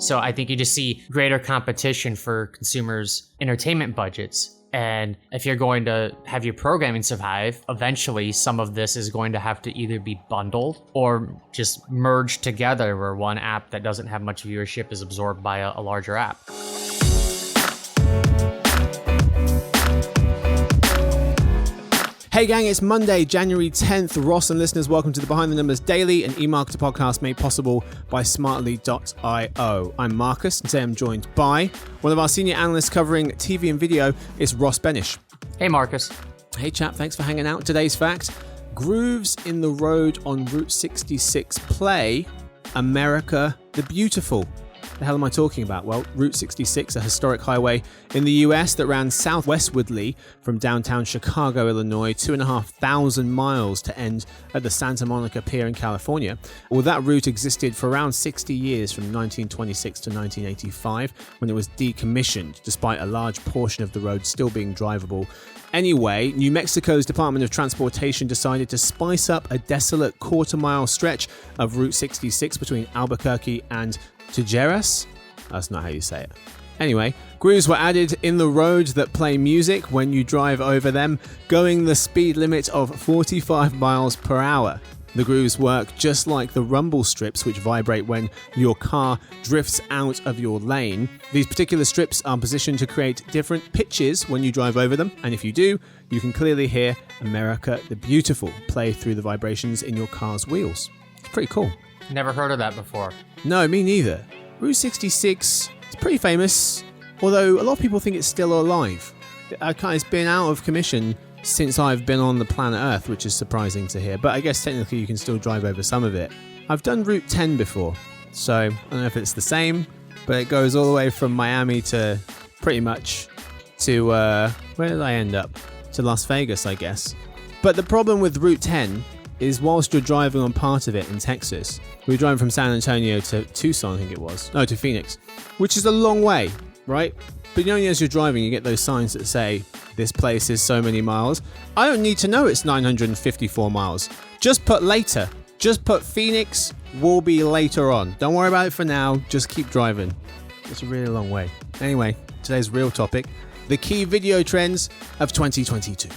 So I think you just see greater competition for consumers' entertainment budgets. And if you're going to have your programming survive, eventually some of this is going to have to either be bundled or just merged together, where one app that doesn't have much viewership is absorbed by a larger app. Hey gang, it's Monday, January 10th. Ross and listeners, welcome to the Behind the Numbers Daily, an eMarketer podcast made possible by Smartlyio. I'm Marcus, and today I'm joined by one of our senior analysts covering TV and video. It's Ross Benish. Hey Marcus. Hey chap, thanks for hanging out. Today's fact: grooves in the road on Route 66 play America the Beautiful. The hell am I talking about? Well, Route 66, a historic highway in the US that ran southwestwardly from downtown Chicago, Illinois, 2,500 miles to end at the Santa Monica Pier in California. Well, that route existed for around 60 years, from 1926 to 1985, when it was decommissioned, despite a large portion of the road still being drivable. Anyway, New Mexico's Department of Transportation decided to spice up a desolate quarter-mile stretch of Route 66 between Albuquerque and Tijeras? That's not how you say it. Anyway, grooves were added in the roads that play music when you drive over them, going the speed limit of 45 miles per hour. The grooves work just like the rumble strips, which vibrate when your car drifts out of your lane. These particular strips are positioned to create different pitches when you drive over them, and if you do, you can clearly hear America the Beautiful play through the vibrations in your car's wheels. It's pretty cool. Never heard of that before. No, me neither. Route 66 is pretty famous, although a lot of people think it's still alive. It's been out of commission since I've been on the planet Earth, which is surprising to hear, but I guess technically you can still drive over some of it. I've done Route 10 before, so I don't know if it's the same, but it goes all the way from Miami to pretty much to, where did I end up? To Las Vegas, I guess. But the problem with Route 10 is whilst you're driving on part of it in Texas, we were driving from San Antonio to Tucson, I think it was. No, to Phoenix, which is a long way, right? But only as you're driving, you get those signs that say, this place is so many miles. I don't need to know it's 954 miles. Just put later. Just put Phoenix will be later on. Don't worry about it for now. Just keep driving. It's a really long way. Anyway, today's real topic: the key video trends of 2022.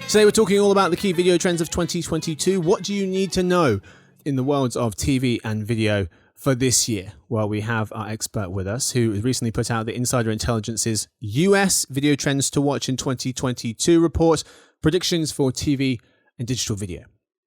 Today we're talking all about the key video trends of 2022. What do you need to know in the worlds of TV and video for this year? Well, we have our expert with us who recently put out the Insider Intelligence's US Video Trends to Watch in 2022 report, predictions for TV and digital video.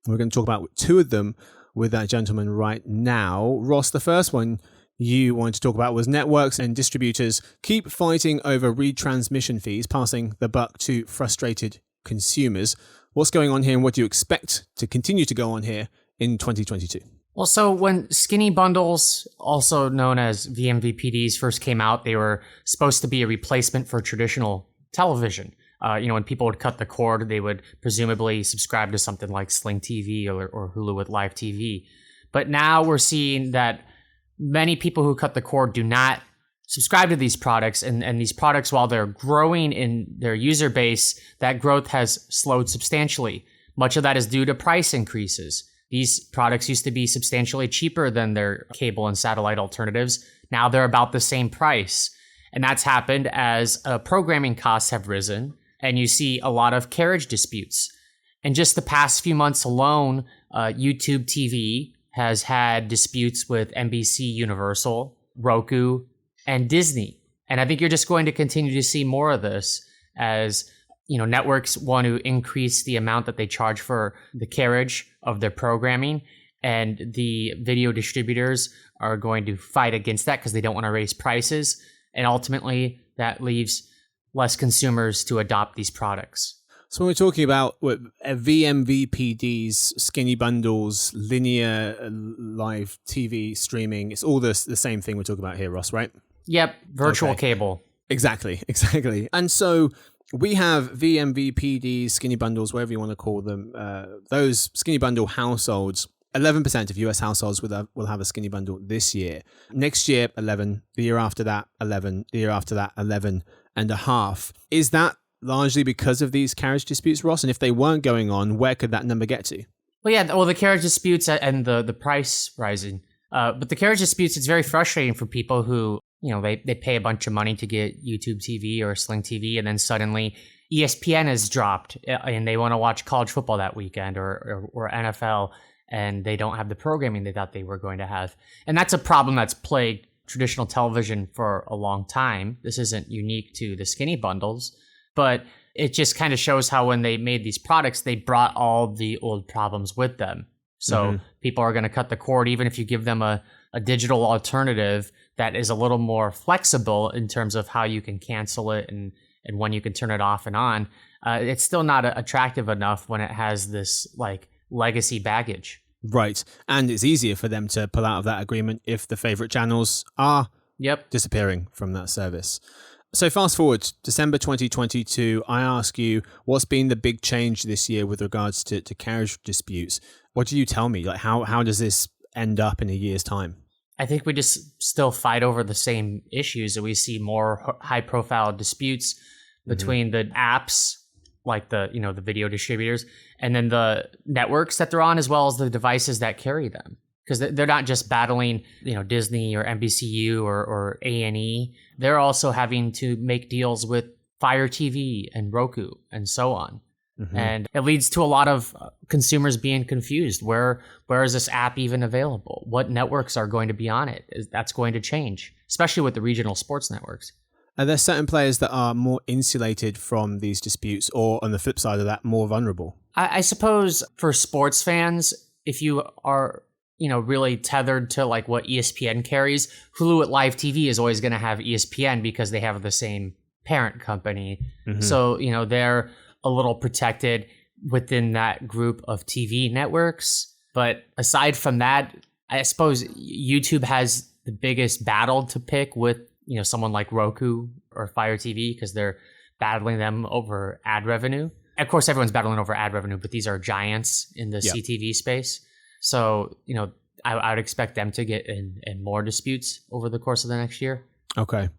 We're going to talk about two of them with that gentleman right now. Ross, the first one you wanted to talk about was networks and distributors keep fighting over retransmission fees, passing the buck to frustrated consumers. What's going on here, and what do you expect to continue to go on here in 2022? Well, so when skinny bundles, also known as vMVPDs, first came out, they were supposed to be a replacement for traditional television. When people would cut the cord, they would presumably subscribe to something like Sling TV or Hulu with Live TV. But now we're seeing that many people who cut the cord do not subscribe to these products, and these products, while they're growing in their user base, that growth has slowed substantially. Much of that is due to price increases. These products used to be substantially cheaper than their cable and satellite alternatives. Now they're about the same price. And that's happened as programming costs have risen, and you see a lot of carriage disputes. In just the past few months alone, YouTube TV has had disputes with NBC Universal, Roku, and Disney. And I think you're just going to continue to see more of this as networks want to increase the amount that they charge for the carriage of their programming, and the video distributors are going to fight against that because they don't want to raise prices, and ultimately that leaves less consumers to adopt these products. So when we're talking about vMVPDs, skinny bundles, linear live TV streaming, it's all the same thing we're talking about here, Ross, right? Yep, virtual cable. Exactly. And so we have vMVPDs, skinny bundles, whatever you want to call them. Those skinny bundle households, 11% of US households will have a skinny bundle this year. Next year, 11. The year after that, 11. The year after that, 11.5. Is that largely because of these carriage disputes, Ross? And if they weren't going on, where could that number get to? Well, yeah, well, the carriage disputes and the price rising. But the carriage disputes, it's very frustrating for people who, they pay a bunch of money to get YouTube TV or Sling TV, and then suddenly ESPN has dropped and they want to watch college football that weekend or NFL, and they don't have the programming they thought they were going to have. And that's a problem that's plagued traditional television for a long time. This isn't unique to the skinny bundles, but it just kind of shows how when they made these products, they brought all the old problems with them. So people are going to cut the cord, even if you give them a digital alternative that is a little more flexible in terms of how you can cancel it and when you can turn it off and on. It's still not attractive enough when it has this like legacy baggage. Right. And it's easier for them to pull out of that agreement if the favorite channels are disappearing from that service. So fast forward, December 2022, I ask you, what's been the big change this year with regards to carriage disputes? What do you tell me? Like, how does this end up in a year's time? I think we just still fight over the same issues, and we see more high-profile disputes between the apps, like the video distributors, and then the networks that they're on, as well as the devices that carry them. Because they're not just battling, Disney or NBCU or A&E. They're also having to make deals with Fire TV and Roku and so on. And it leads to a lot of consumers being confused. Where is this app even available? What networks are going to be on it? That's going to change, especially with the regional sports networks. Are there certain players that are more insulated from these disputes, or on the flip side of that, more vulnerable? I suppose for sports fans, if you are really tethered to like what ESPN carries, Hulu at Live TV is always going to have ESPN because they have the same parent company. So, they're a little protected within that group of TV networks. But aside from that, I suppose YouTube has the biggest battle to pick with, someone like Roku or Fire TV, because they're battling them over ad revenue. Of course, everyone's battling over ad revenue, but these are giants in the CTV space. So, I would expect them to get in more disputes over the course of the next year. Okay.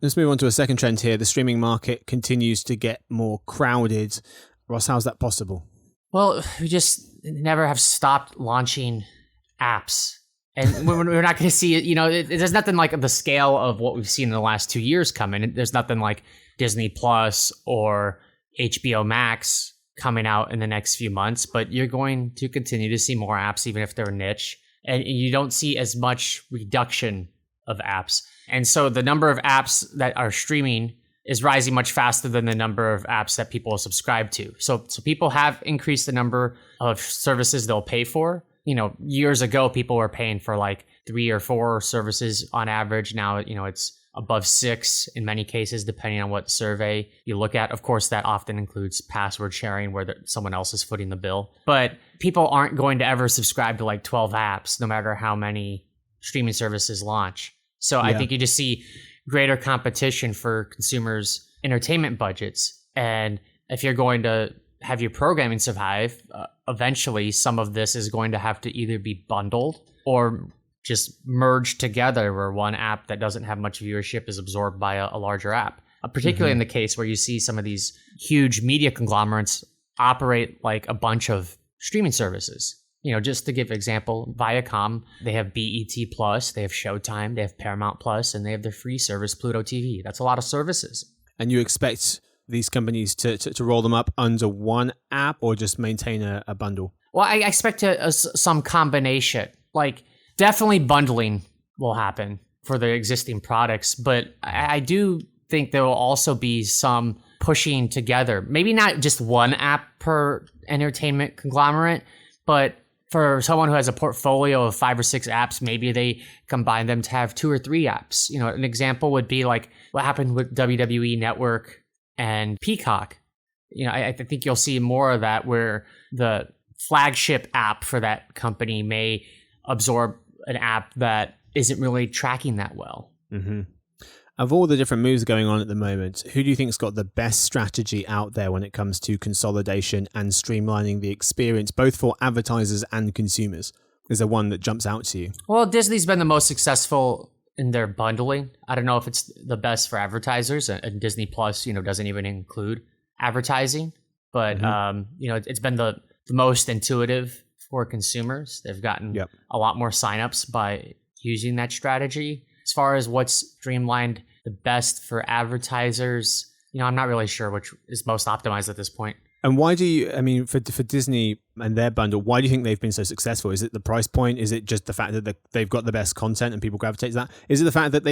Let's move on to a second trend here. The streaming market continues to get more crowded. Ross, how's that possible? Well, we just never have stopped launching apps. And we're not going to see it, there's nothing like the scale of what we've seen in the last 2 years coming. There's nothing like Disney Plus or HBO Max coming out in the next few months, but you're going to continue to see more apps, even if they're niche. And you don't see as much reduction of apps. And so the number of apps that are streaming is rising much faster than the number of apps that people subscribe to. So people have increased the number of services they'll pay for. Years ago, people were paying for like 3 or 4 services on average. Now, it's above 6 in many cases, depending on what survey you look at. Of course, that often includes password sharing where someone else is footing the bill. But people aren't going to ever subscribe to like 12 apps, no matter how many streaming services launch. So I think you just see greater competition for consumers' entertainment budgets. And if you're going to have your programming survive, eventually some of this is going to have to either be bundled or just merged together, where one app that doesn't have much viewership is absorbed by a larger app. Particularly in the case where you see some of these huge media conglomerates operate like a bunch of streaming services. Just to give an example, Viacom, they have BET Plus, they have Showtime, they have Paramount Plus, and they have their free service, Pluto TV. That's a lot of services. And you expect these companies to roll them up under one app, or just maintain a bundle? Well, I expect some combination. Like, definitely bundling will happen for the existing products, but I do think there will also be some pushing together. Maybe not just one app per entertainment conglomerate, but for someone who has a portfolio of 5 or 6 apps, maybe they combine them to have 2 or 3 apps. An example would be like what happened with WWE Network and Peacock. I think you'll see more of that, where the flagship app for that company may absorb an app that isn't really tracking that well. Of all the different moves going on at the moment, who do you think's got the best strategy out there when it comes to consolidation and streamlining the experience, both for advertisers and consumers? Is there one that jumps out to you? Well, Disney's been the most successful in their bundling. I don't know if it's the best for advertisers, and Disney Plus, doesn't even include advertising, but it's been the most intuitive for consumers. They've gotten Yep. a lot more signups by using that strategy. As far as what's streamlined the best for advertisers, I'm not really sure which is most optimized at this point. And why do you, for Disney and their bundle, why do you think they've been so successful? Is it the price point? Is it just the fact that they've got the best content and people gravitate to that? Is it the fact that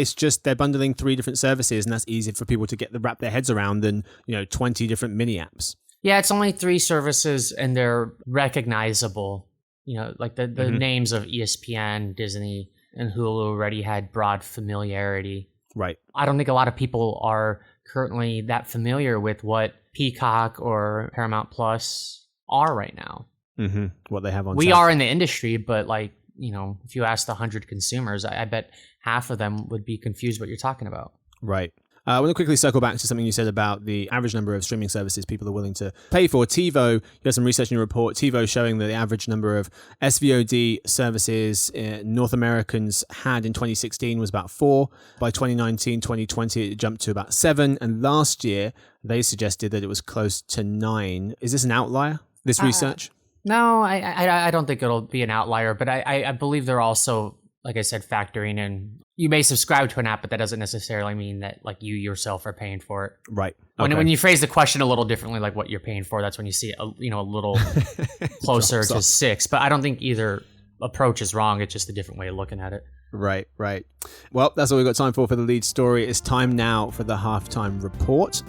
they're bundling 3 different services and that's easy for people to wrap their heads around than, 20 different mini apps? Yeah, it's only 3 services and they're recognizable. Like the names of ESPN, Disney, and Hulu already had broad familiarity. Right. I don't think a lot of people are currently that familiar with what Peacock or Paramount Plus are right now. Mm-hmm. What they have on. We are in the industry, but if you asked 100 consumers, I bet half of them would be confused what you're talking about. Right. I want to quickly circle back to something you said about the average number of streaming services people are willing to pay for. TiVo, you got some research in your report, TiVo showing that the average number of SVOD services North Americans had in 2016 was about 4. By 2019, 2020, it jumped to about 7. And last year, they suggested that it was close to 9. Is this an outlier, this research? No, I don't think it'll be an outlier, but I believe they're also, like I said, factoring in. You may subscribe to an app, but that doesn't necessarily mean that you yourself are paying for it. Right. Okay. When you phrase the question a little differently, like what you're paying for, that's when you see a little closer to 6. But I don't think either approach is wrong. It's just a different way of looking at it. Right. Well, that's all we've got time for the lead story. It's time now for the halftime report.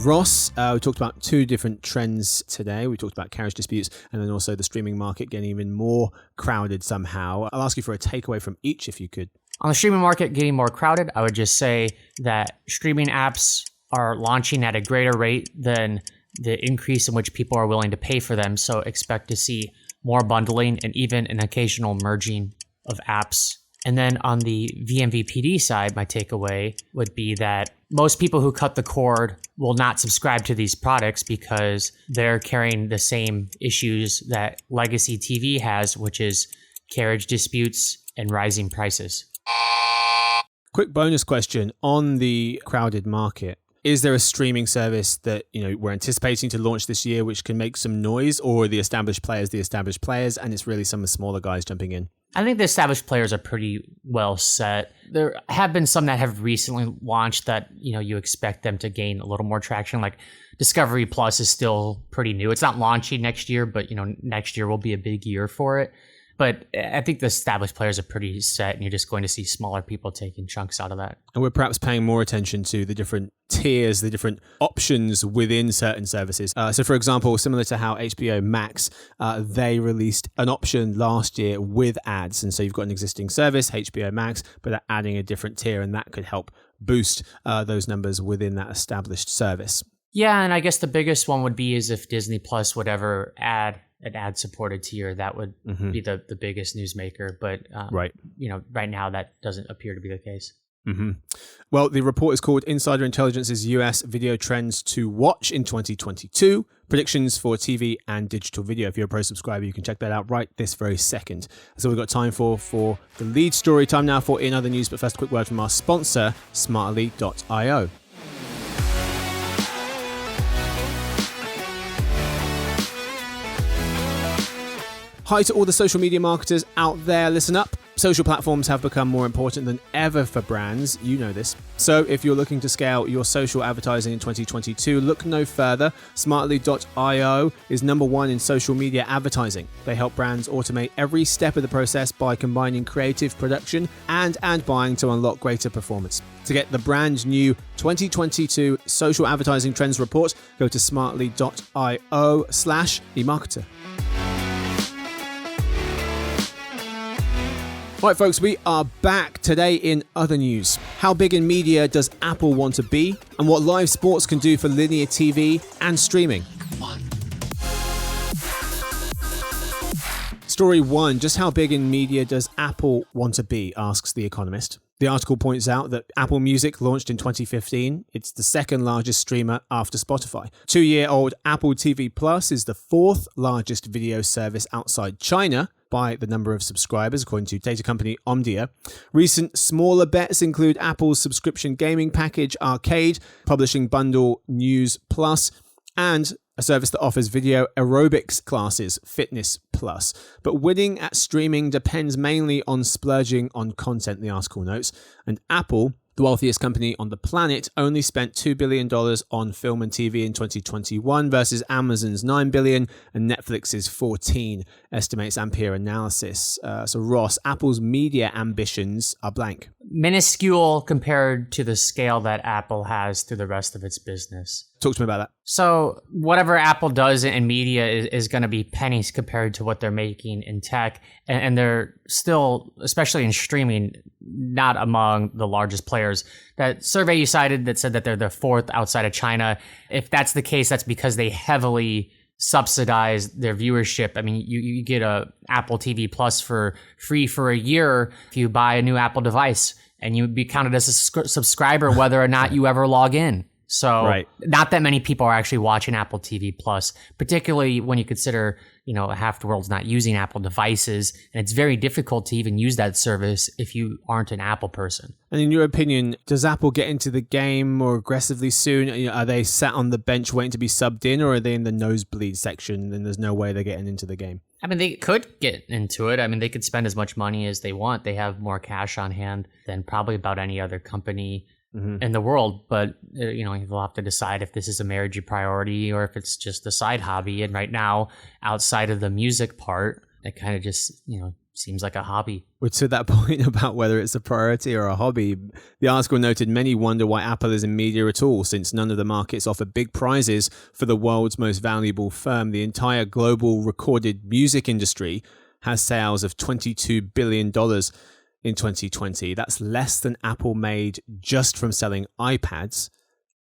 Ross, we talked about 2 different trends today. We talked about carriage disputes and then also the streaming market getting even more crowded somehow. I'll ask you for a takeaway from each if you could. On the streaming market getting more crowded, I would just say that streaming apps are launching at a greater rate than the increase in which people are willing to pay for them. So expect to see more bundling and even an occasional merging of apps. And then on the vMVPD side, my takeaway would be that most people who cut the cord will not subscribe to these products because they're carrying the same issues that legacy TV has, which is carriage disputes and rising prices. Quick bonus question on the crowded market. Is there a streaming service that we're anticipating to launch this year which can make some noise, or are the established players and it's really some of the smaller guys jumping in? I think the established players are pretty well set. There have been some that have recently launched that, you expect them to gain a little more traction. Like Discovery Plus is still pretty new. It's not launching next year, but, next year will be a big year for it. But I think the established players are pretty set, and you're just going to see smaller people taking chunks out of that. And we're perhaps paying more attention to the different tiers, the different options within certain services. So, for example, similar to how HBO Max, they released an option last year with ads. And so you've got an existing service, HBO Max, but they're adding a different tier, and that could help boost those numbers within that established service. Yeah, and I guess the biggest one would be is if Disney Plus would ever add an ad-supported tier, that would be the biggest newsmaker. But right now that doesn't appear to be the case. Mm-hmm. Well, the report is called Insider Intelligence's US Video Trends to Watch in 2022, Predictions for TV and Digital Video. If you're a Pro subscriber, you can check that out right this very second. That's all we've got time for the lead story. Time now for In Other News, but first a quick word from our sponsor, Smartly.io. Hi to all the social media marketers out there. Listen up. Social platforms have become more important than ever for brands. You know this. So if you're looking to scale your social advertising in 2022, look no further. Smartly.io is number 1 in social media advertising. They help brands automate every step of the process by combining creative production and ad buying to unlock greater performance. To get the brand new 2022 social advertising trends report, go to smartly.io/eMarketer. Right, folks, we are back today in other news. How big in media does Apple want to be? And what live sports can do for linear TV and streaming? Story 1. Just how big in media does Apple want to be? Asks The Economist. The article points out that Apple Music launched in 2015. It's the second largest streamer after Spotify. 2-year-old Apple TV Plus is the 4th largest video service outside China by the number of subscribers, according to data company Omdia. Recent smaller bets include Apple's subscription gaming package Arcade, publishing bundle News Plus, and a service that offers video aerobics classes, Fitness Plus. But winning at streaming depends mainly on splurging on content, the article notes. And Apple, the wealthiest company on the planet, only spent $2 billion on film and TV in 2021 versus Amazon's $9 billion and Netflix's $14, estimates Ampere Analysis. So Ross, Apple's media ambitions are blank. Minuscule compared to the scale that Apple has through the rest of its business. Talk to me about that. So whatever Apple does in media is going to be pennies compared to what they're making in tech. And they're still, especially in streaming, not among the largest players. That survey you cited that said that they're the fourth outside of China, if that's the case, that's because they heavily subsidize their viewership. I mean, you get a Apple TV Plus for free for a year if you buy a new Apple device, and you'd be counted as a subscriber whether or not you ever log in. So Not that many people are actually watching Apple TV Plus, particularly when you consider, half the world's not using Apple devices, and it's very difficult to even use that service if you aren't an Apple person. And in your opinion, does Apple get into the game more aggressively soon? Are they sat on the bench waiting to be subbed in, or are they in the nosebleed section and there's no way they're getting into the game? I mean, they could get into it. I mean, they could spend as much money as they want. They have more cash on hand than probably about any other company in the world, but you'll have to decide if this is a marriage priority or if it's just a side hobby. And right now, outside of the music part, it kind of just seems like a hobby. Well, to that point about whether it's a priority or a hobby, the article noted many wonder why Apple is in media at all, since none of the markets offer big prizes for the world's most valuable firm. The entire global recorded music industry has sales of $22 billion. In 2020. That's less than Apple made just from selling iPads.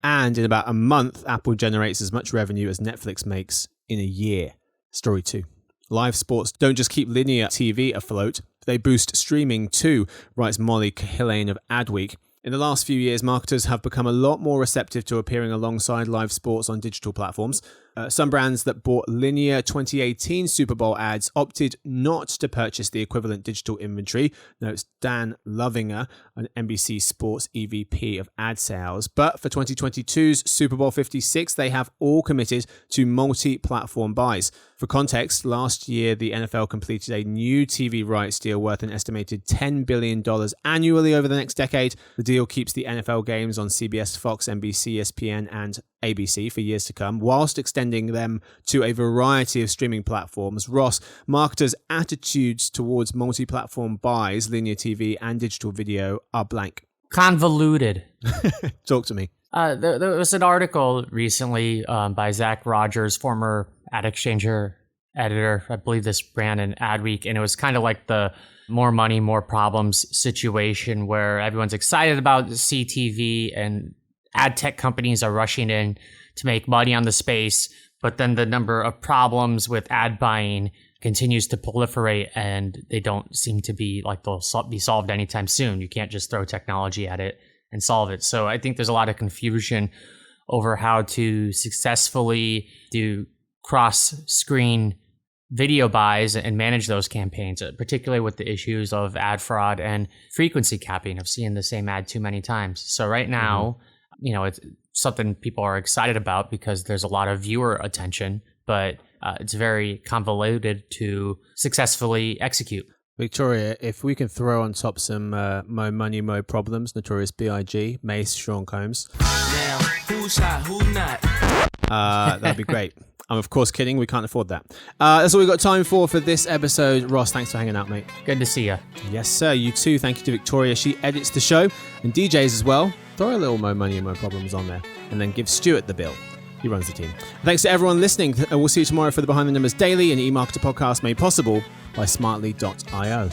And in about a month, Apple generates as much revenue as Netflix makes in a year. Story 2. Live sports don't just keep linear TV afloat, they boost streaming too, writes Molly Cahillane of Adweek. In the last few years, marketers have become a lot more receptive to appearing alongside live sports on digital platforms. Some brands that bought linear 2018 Super Bowl ads opted not to purchase the equivalent digital inventory, notes Dan Lovinger, an NBC Sports EVP of ad sales. But for 2022's Super Bowl 56, they have all committed to multi-platform buys. For context, last year, the NFL completed a new TV rights deal worth an estimated $10 billion annually over the next decade. The deal keeps the NFL games on CBS, Fox, NBC, ESPN, and ABC for years to come, whilst extending them to a variety of streaming platforms. Ross, marketers' attitudes towards multi-platform buys, linear TV and digital video are blank. Convoluted. Talk to me. There was an article recently by Zach Rogers, former Ad Exchanger editor. I believe this ran in Adweek, and it was kind of like the more money, more problems situation where everyone's excited about CTV and ad tech companies are rushing in to make money on the space, but then the number of problems with ad buying continues to proliferate, and they don't seem to be like they'll be solved anytime soon. You can't just throw technology at it and solve it. So I think there's a lot of confusion over how to successfully do cross-screen video buys and manage those campaigns, particularly with the issues of ad fraud and frequency capping of seeing the same ad too many times. So right now, it's something people are excited about because there's a lot of viewer attention, but it's very convoluted to successfully execute. Victoria, if we can throw on top some Mo Money, Mo Problems, Notorious B.I.G., Mace, Sean Combs. Now, who's hot, who not? That'd be great. I'm of course kidding. We can't afford that. That's all we've got time for this episode. Ross, thanks for hanging out, mate. Good to see you. Yes, sir. You too. Thank you to Victoria. She edits the show and DJs as well. Throw a little Mo Money and Mo Problems on there and then give Stuart the bill. He runs the team. Thanks to everyone listening. We'll see you tomorrow for the Behind the Numbers Daily, an eMarketer podcast made possible by Smartly.io.